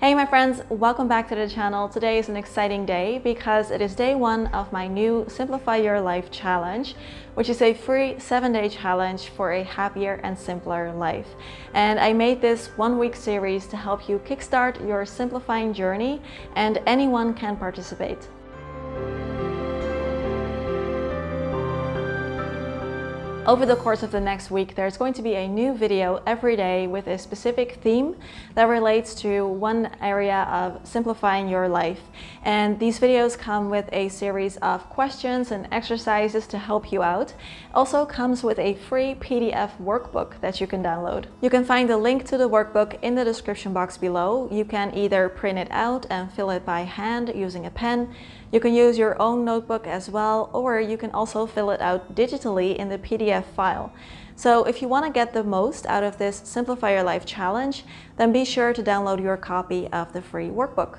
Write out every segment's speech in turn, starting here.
Hey my friends, welcome back to the channel. Today is an exciting day because it is day one of my new Simplify Your Life challenge, which is a free 7-day challenge for a happier and simpler life. And I made this 1-week series to help you kickstart your simplifying journey, and anyone can participate. Over the course of the next week, there's going to be a new video every day with a specific theme that relates to one area of simplifying your life. And these videos come with a series of questions and exercises to help you out. Also comes with a free PDF workbook that you can download. You can find the link to the workbook in the description box below. You can either print it out and fill it by hand using a pen. You can use your own notebook as well, or you can also fill it out digitally in the PDF file. So if you want to get the most out of this Simplify Your Life challenge, then be sure to download your copy of the free workbook.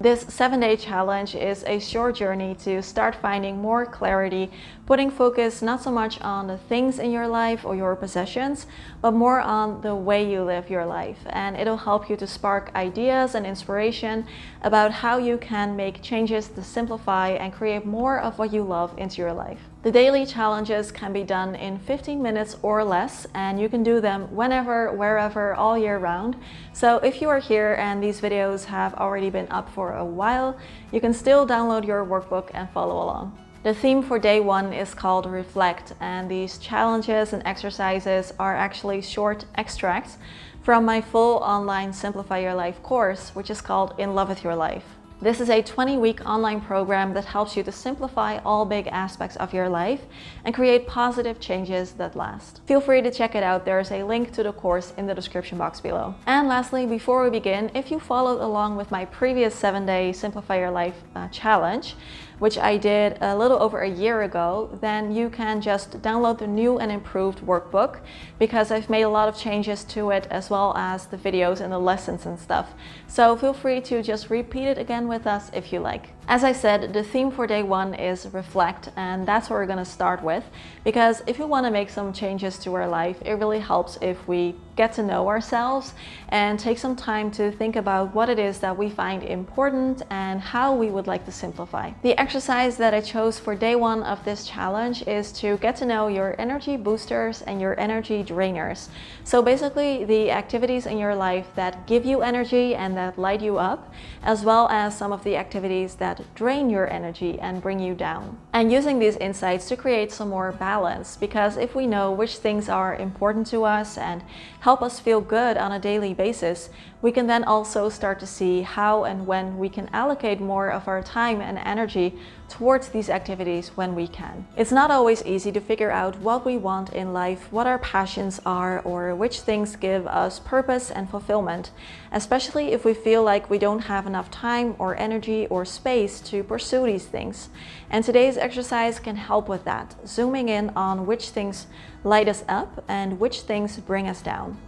This 7-day challenge is a short journey to start finding more clarity, putting focus not so much on the things in your life or your possessions, but more on the way you live your life. And it'll help you to spark ideas and inspiration about how you can make changes to simplify and create more of what you love into your life. The daily challenges can be done in 15 minutes or less, and you can do them whenever, wherever, all year round. So if you are here and these videos have already been up for a while, you can still download your workbook and follow along. The theme for day one is called Reflect, and these challenges and exercises are actually short extracts from my full online Simplify Your Life course, which is called In Love with Your Life. This is a 20-week online program that helps you to simplify all big aspects of your life and create positive changes that last. Feel free to check it out. There is a link to the course in the description box below. And lastly, before we begin, if you followed along with my previous 7-day Simplify Your Life challenge, which I did a little over a year ago, then you can just download the new and improved workbook, because I've made a lot of changes to it, as well as the videos and the lessons and stuff. So feel free to just repeat it again with us if you like. As I said, the theme for day one is Reflect, and that's what we're going to start with, because if we want to make some changes to our life, it really helps if we get to know ourselves and take some time to think about what it is that we find important and how we would like to simplify. The exercise that I chose for day one of this challenge is to get to know your energy boosters and your energy drainers. So basically the activities in your life that give you energy and that light you up, as well as some of the activities that drain your energy and bring you down. And using these insights to create some more balance, because if we know which things are important to us and help us feel good on a daily basis, we can then also start to see how and when we can allocate more of our time and energy towards these activities when we can. It's not always easy to figure out what we want in life, what our passions are, or which things give us purpose and fulfillment, especially if we feel like we don't have enough time or energy or space to pursue these things. And today's exercise can help with that, zooming in on which things light us up and which things bring us down.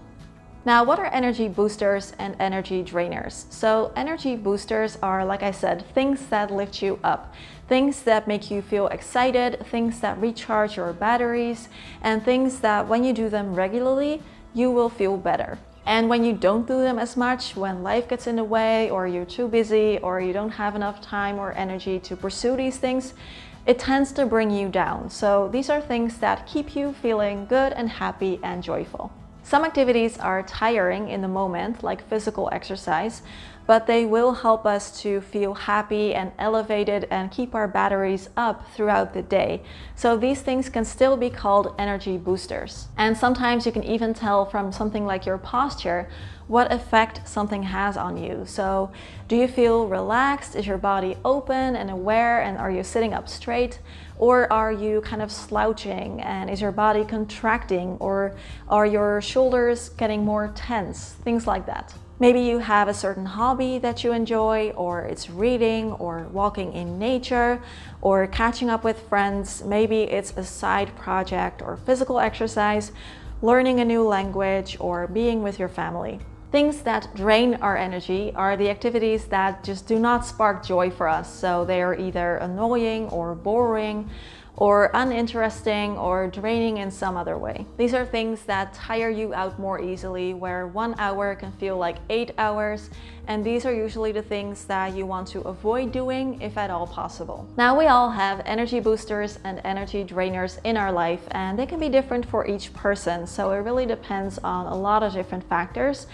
Now, what are energy boosters and energy drainers? So energy boosters are, like I said, things that lift you up, things that make you feel excited, things that recharge your batteries, and things that when you do them regularly, you will feel better. And when you don't do them as much, when life gets in the way, or you're too busy, or you don't have enough time or energy to pursue these things, it tends to bring you down. So these are things that keep you feeling good and happy and joyful. Some activities are tiring in the moment, like physical exercise, but they will help us to feel happy and elevated and keep our batteries up throughout the day. So these things can still be called energy boosters. And sometimes you can even tell from something like your posture what effect something has on you. So do you feel relaxed? Is your body open and aware, and are you sitting up straight? Or are you kind of slouching, and is your body contracting, or are your shoulders getting more tense? Things like that. Maybe you have a certain hobby that you enjoy, or it's reading or walking in nature or catching up with friends. Maybe it's a side project or physical exercise, learning a new language, or being with your family. Things that drain our energy are the activities that just do not spark joy for us. So they are either annoying or boring, or uninteresting or draining in some other way. These are things that tire you out more easily, where 1 hour can feel like 8 hours, and these are usually the things that you want to avoid doing if at all possible. Now, we all have energy boosters and energy drainers in our life, and they can be different for each person, so it really depends on a lot of different factors.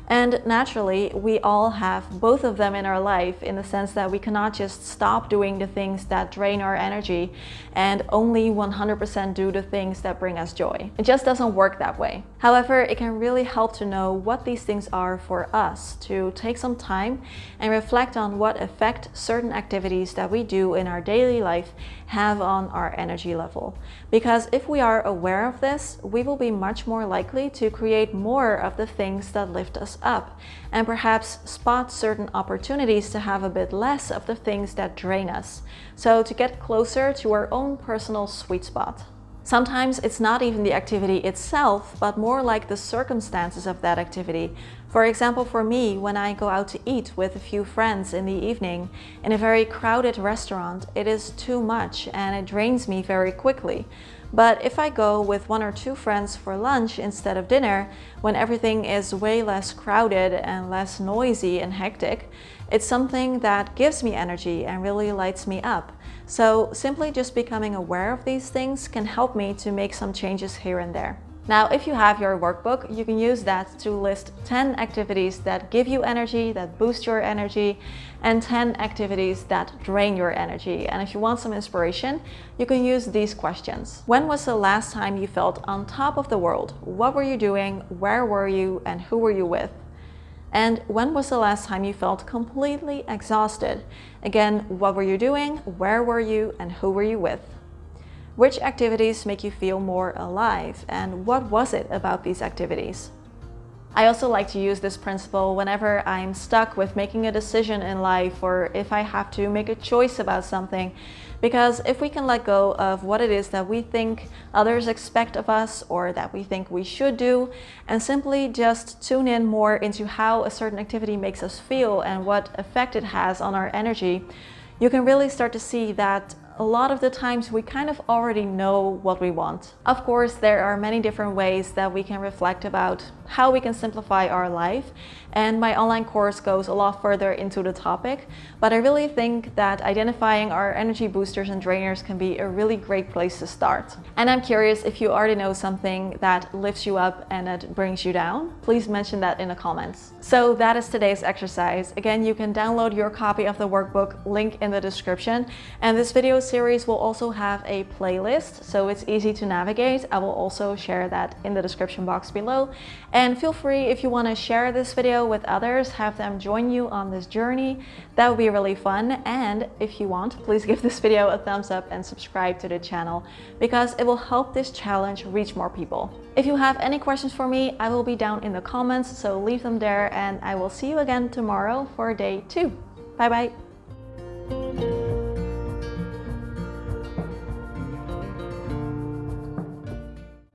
And naturally, we all have both of them in our life, in the sense that we cannot just stop doing the things that drain our energy and only 100% do the things that bring us joy. It just doesn't work that way. However, it can really help to know what these things are for us, to take some time and reflect on what effect certain activities that we do in our daily life have on our energy level. Because if we are aware of this, we will be much more likely to create more of the things that lift us up, and perhaps spot certain opportunities to have a bit less of the things that drain us, so to get closer to our own personal sweet spot. Sometimes it's not even the activity itself, but more like the circumstances of that activity. For example, for me, when I go out to eat with a few friends in the evening in a very crowded restaurant, it is too much and it drains me very quickly. But if I go with 1 or 2 friends for lunch instead of dinner, when everything is way less crowded and less noisy and hectic, it's something that gives me energy and really lights me up. So simply just becoming aware of these things can help me to make some changes here and there. Now, if you have your workbook, you can use that to list 10 activities that give you energy, that boost your energy, and 10 activities that drain your energy. And if you want some inspiration, you can use these questions. When was the last time you felt on top of the world? What were you doing? Where were you? And who were you with? And when was the last time you felt completely exhausted? Again, what were you doing? Where were you? And who were you with? Which activities make you feel more alive, and what was it about these activities? I also like to use this principle whenever I'm stuck with making a decision in life, or if I have to make a choice about something, because if we can let go of what it is that we think others expect of us or that we think we should do, and simply just tune in more into how a certain activity makes us feel and what effect it has on our energy, you can really start to see that a lot of the times we kind of already know what we want. Of course, there are many different ways that we can reflect about how we can simplify our life, and my online course goes a lot further into the topic, but I really think that identifying our energy boosters and drainers can be a really great place to start. And I'm curious if you already know something that lifts you up and that brings you down. Please mention that in the comments. So that is today's exercise. Again, you can download your copy of the workbook, link in the description, and this video series will also have a playlist, so it's easy to navigate. I will also share that in the description box below. And feel free, if you want to share this video with others, have them join you on this journey. That would be really fun. And if you want, please give this video a thumbs up and subscribe to the channel, because it will help this challenge reach more people. If you have any questions for me, I will be down in the comments, so leave them there, and I will see you again tomorrow for day 2. Bye bye.